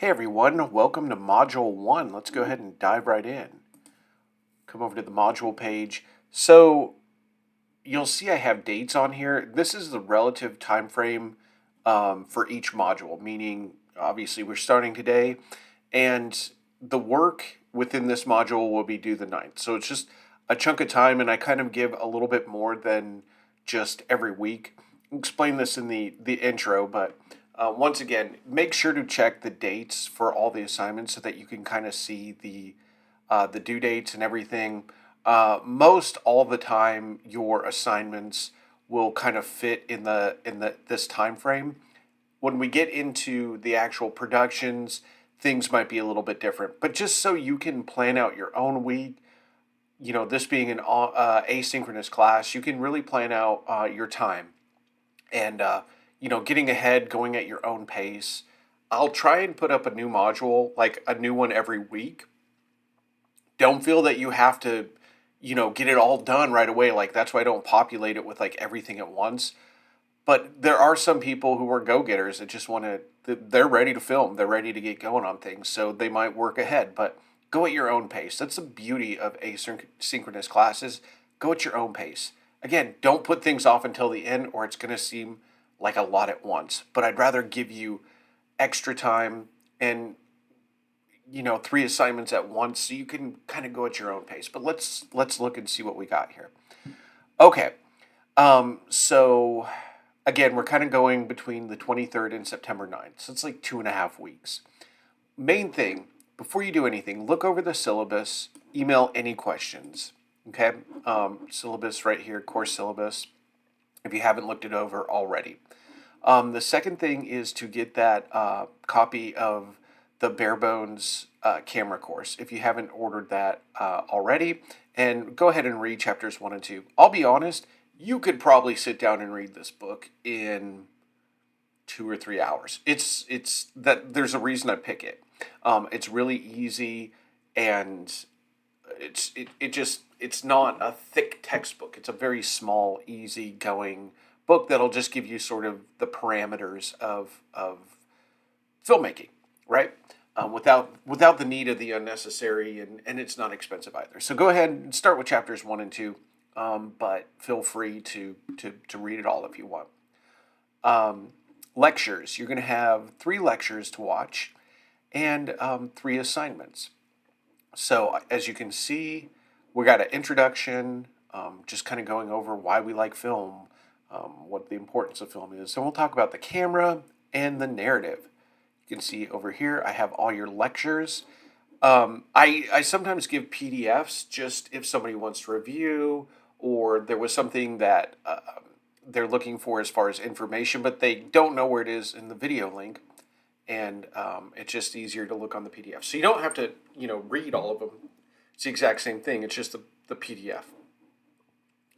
Hey everyone, welcome to Module 1. Let's go ahead and dive right in. Come over to the module page. So you'll see I have dates on here. This is the relative time frame for each module, meaning obviously we're starting today, and the work within this module will be due the 9th. So it's just a chunk of time, and I kind of give a little bit more than just every week. I'll explain this in the intro, but once again, make sure to check the dates for all the assignments so that you can kind of see the due dates and everything. Most all the time, your assignments will kind of fit in the this time frame. When we get into the actual productions, things might be a little bit different. But just so you can plan out your own week, this being an asynchronous class, you can really plan out your time and getting ahead, going at your own pace. I'll try and put up a new module, like a new one every week. Don't feel that you have to, get it all done right away. Like that's why I don't populate it with like everything at once. But there are some people who are go-getters that just want to, they're ready to film. They're ready to get going on things. So they might work ahead, but go at your own pace. That's the beauty of asynchronous classes. Go at your own pace. Again, don't put things off until the end or it's going to seem like a lot at once. But I'd rather give you extra time and, 3 assignments at once so you can kind of go at your own pace. But let's look and see what we got here. Okay. So again, we're kind of going between the 23rd and September 9th. So it's like 2.5 weeks. Main thing, before you do anything, look over the syllabus, email any questions. Okay? Syllabus right here, course syllabus, if you haven't looked it over already. The second thing is to get that copy of the bare bones camera course if you haven't ordered that already. And go ahead and read chapters 1 and 2. I'll be honest, you could probably sit down and read this book in 2 or 3 hours. It's that there's a reason I pick it. It's really easy, and it's not a thick textbook. It's a very small, easy going book that'll just give you sort of the parameters of filmmaking, right? Without the need of the unnecessary, and it's not expensive either. So go ahead and start with chapters 1 and 2. But feel free to read it all if you want. Lectures. You're going to have 3 lectures to watch and 3 assignments. So as you can see, we got an introduction, just kind of going over why we like film, what the importance of film is. So we'll talk about the camera and the narrative. You can see over here, I have all your lectures. I sometimes give PDFs just if somebody wants to review or there was something that they're looking for as far as information, but they don't know where it is in the video link. And it's just easier to look on the PDF. So you don't have to, read all of them. It's the exact same thing. It's just the PDF.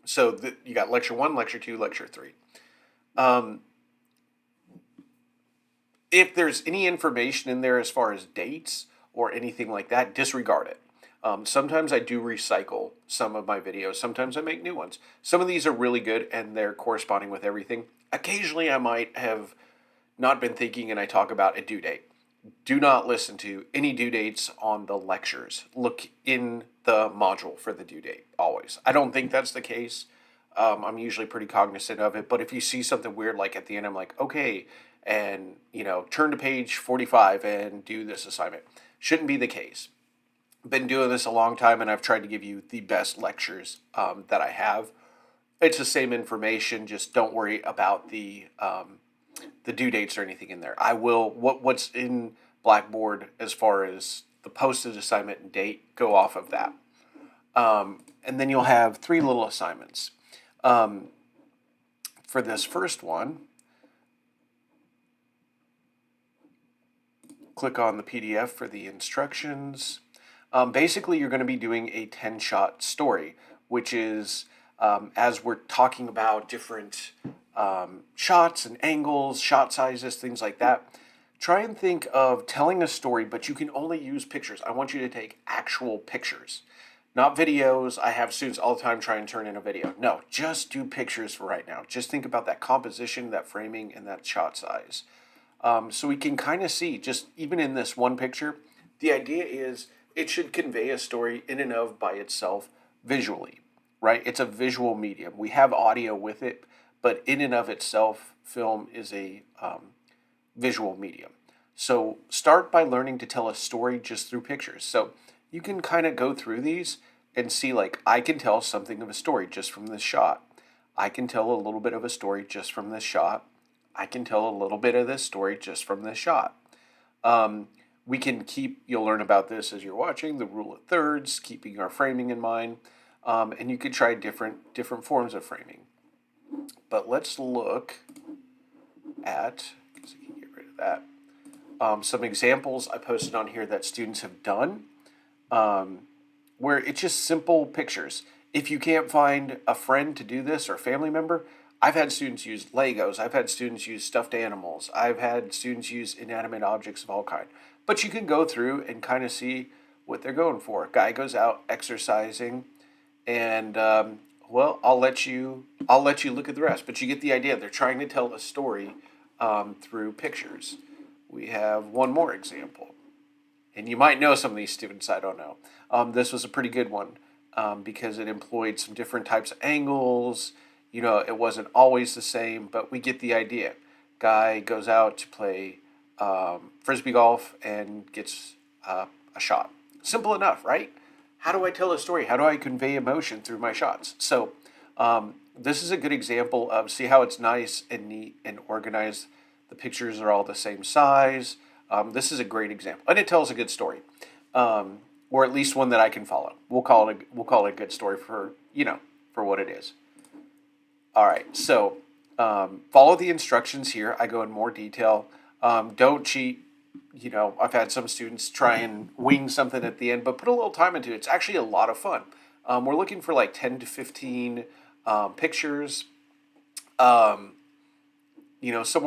So you got lecture 1, lecture 2, lecture 3. If there's any information in there as far as dates or anything like that, disregard it. Sometimes I do recycle some of my videos. Sometimes I make new ones. Some of these are really good and they're corresponding with everything. Occasionally I might have not been thinking and I talk about a due date. Do not listen to any due dates on the lectures. Look in the module for the due date, always. I don't think that's the case. I'm usually pretty cognizant of it, but if you see something weird like at the end, I'm like, okay, and turn to page 45 and do this assignment. Shouldn't be the case. Been doing this a long time and I've tried to give you the best lectures that I have. It's the same information, just don't worry about the due dates or anything in there. I will, what's in Blackboard as far as the posted assignment and date, go off of that. And then you'll have 3 little assignments. For this first one, click on the PDF for the instructions. Basically, you're going to be doing a 10-shot story, which is, as we're talking about different shots and angles, shot sizes, things like that, try and think of telling a story, but you can only use pictures. I want you to take actual pictures, not videos. I have students all the time try and turn in a video. No, just do pictures for right now. Just think about that composition, that framing, and that shot size. So we can kind of see, just even in this one picture, the idea is it should convey a story in and of by itself visually, right? It's a visual medium. We have audio with it, but in and of itself, film is a visual medium. So start by learning to tell a story just through pictures. So you can kind of go through these and see, like, I can tell something of a story just from this shot. I can tell a little bit of a story just from this shot. I can tell a little bit of this story just from this shot. Um, we can you'll learn about this as you're watching, the rule of thirds, keeping our framing in mind. And you could try different forms of framing. But let's look at, so you can get rid of that. Some examples I posted on here that students have done, where it's just simple pictures. If you can't find a friend to do this or a family member, I've had students use Legos. I've had students use stuffed animals. I've had students use inanimate objects of all kind. But you can go through and kind of see what they're going for. Guy goes out exercising, and well, I'll let you look at the rest. But you get the idea. They're trying to tell a story through pictures. We have one more example. And you might know some of these students, I don't know. This was a pretty good one because it employed some different types of angles. You know, it wasn't always the same, but we get the idea. Guy goes out to play frisbee golf and gets a shot. Simple enough, right? How do I tell a story? How do I convey emotion through my shots? So this is a good example of, see how it's nice and neat and organized. The pictures are all the same size. This is a great example, and it tells a good story, or at least one that I can follow. We'll call it a good story for for what it is. All right, so follow the instructions here. I go in more detail. Don't cheat. You know, I've had some students try and wing something at the end, but put a little time into it. It's actually a lot of fun. We're looking for like 10 to 15 pictures, somewhere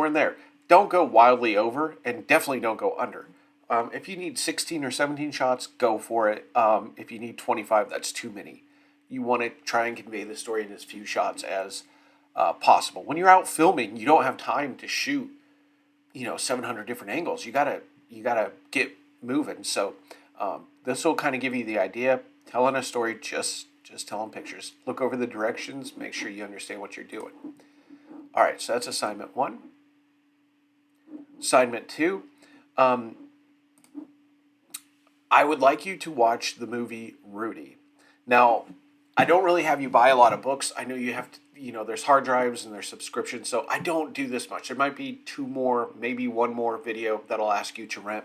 in there. Don't go wildly over, and definitely don't go under. If you need 16 or 17 shots, go for it. If you need 25, that's too many. You want to try and convey the story in as few shots as possible. When you're out filming, you don't have time to shoot, 700 different angles. You gotta get moving. So this will kind of give you the idea. Telling a story, just telling pictures. Look over the directions. Make sure you understand what you're doing. All right, so that's assignment 1. Assignment 2. I would like you to watch the movie Rudy. Now, I don't really have you buy a lot of books. I know you have to, there's hard drives and there's subscriptions, so I don't do this much. There might be 2 more, maybe 1 more video that'll ask you to rent.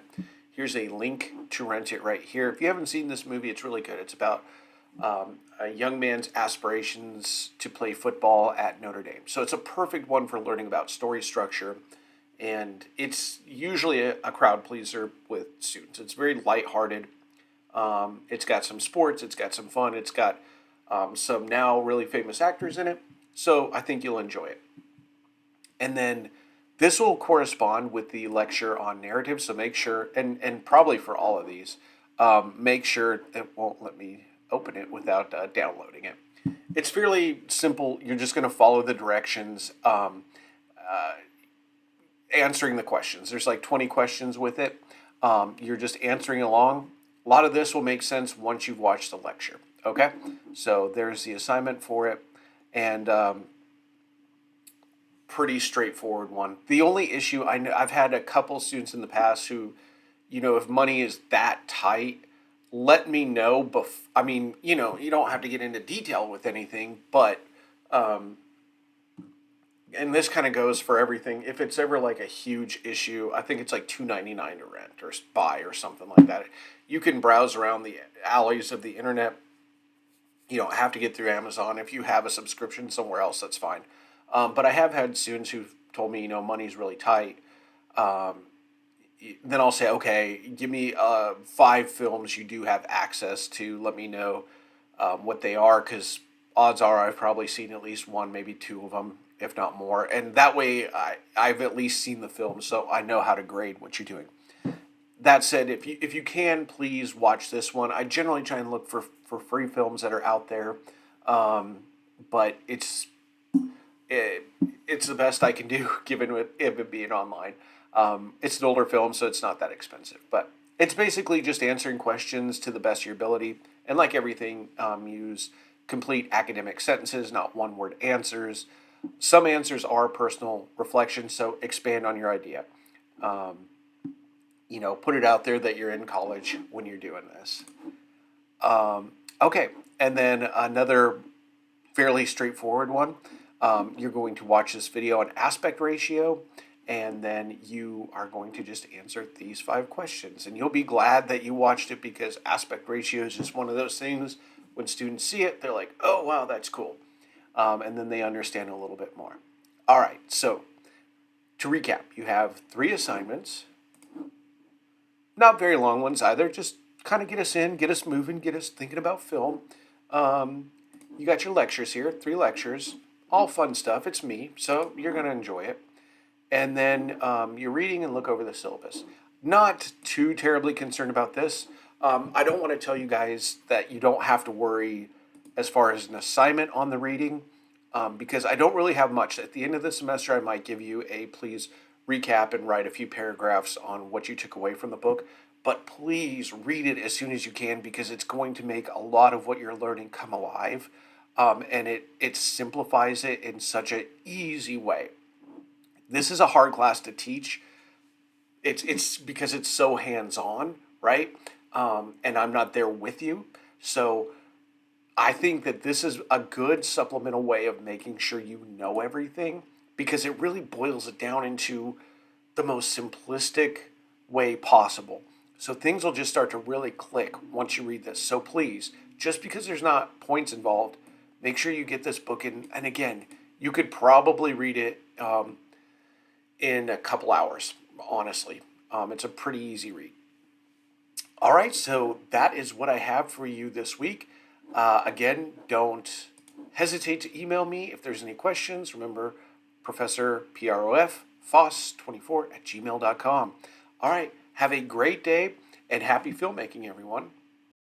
Here's a link to rent it right here. If you haven't seen this movie, it's really good. It's about a young man's aspirations to play football at Notre Dame. So it's a perfect one for learning about story structure. And it's usually a crowd pleaser with students. It's very lighthearted. It's got some sports. It's got some fun. It's got some now really famous actors in it. So I think you'll enjoy it. And then this will correspond with the lecture on narrative. So make sure, and probably for all of these, make sure it won't let me open it without downloading it. It's fairly simple. You're just going to follow the directions. Answering the questions. There's like 20 questions with it. You're just answering along. A lot of this will make sense once you've watched the lecture. Okay? So there's the assignment for it. And pretty straightforward one. The only issue, I've had a couple students in the past who, if money is that tight, let me know. You don't have to get into detail with anything, but and this kind of goes for everything. If it's ever like a huge issue, I think it's like $2.99 to rent or buy or something like that. You can browse around the alleys of the internet. You don't have to get through Amazon. If you have a subscription somewhere else, that's fine. But I have had students who've told me, money's really tight. Then I'll say, okay, give me 5 films you do have access to. Let me know what they are, because odds are I've probably seen at least 1, maybe 2 of them, if not more. And that way I've at least seen the film, so I know how to grade what you're doing. That said, if you can, please watch this one. I generally try and look for free films that are out there, but it's the best I can do given with it being online. It's an older film, so it's not that expensive. But it's basically just answering questions to the best of your ability. And like everything, use complete academic sentences, not one word answers. Some answers are personal reflection, so expand on your idea. Um, put it out there that you're in college when you're doing this. Okay, and then another fairly straightforward one. You're going to watch this video on aspect ratio, and then you are going to just answer these 5 questions. And you'll be glad that you watched it, because aspect ratio is just one of those things. When students see it, they're like, oh, wow, that's cool. And then they understand a little bit more. All right, so to recap, you have 3 assignments. Not very long ones either, just kind of get us in, get us moving, get us thinking about film. Um, you got your lectures here, 3 lectures, all fun stuff. It's me, so you're going to enjoy it. And then you're reading and look over the syllabus. Not too terribly concerned about this. I don't want to tell you guys that you don't have to worry as far as an assignment on the reading, because I don't really have much. At the end of the semester, I might give you a please recap and write a few paragraphs on what you took away from the book. But please read it as soon as you can, because it's going to make a lot of what you're learning come alive. And it simplifies it in such an easy way. This is a hard class to teach. It's because it's so hands-on, right? And I'm not there with you. So I think that this is a good supplemental way of making sure you know everything, because it really boils it down into the most simplistic way possible. So things will just start to really click once you read this. So please, just because there's not points involved, make sure you get this book in. And again, you could probably read it in a couple hours, honestly. It's a pretty easy read. All right, so that is what I have for you this week. Again, don't hesitate to email me if there's any questions. Remember, Professor PROF, FOSS24 at gmail.com. All right, have a great day and happy filmmaking, everyone.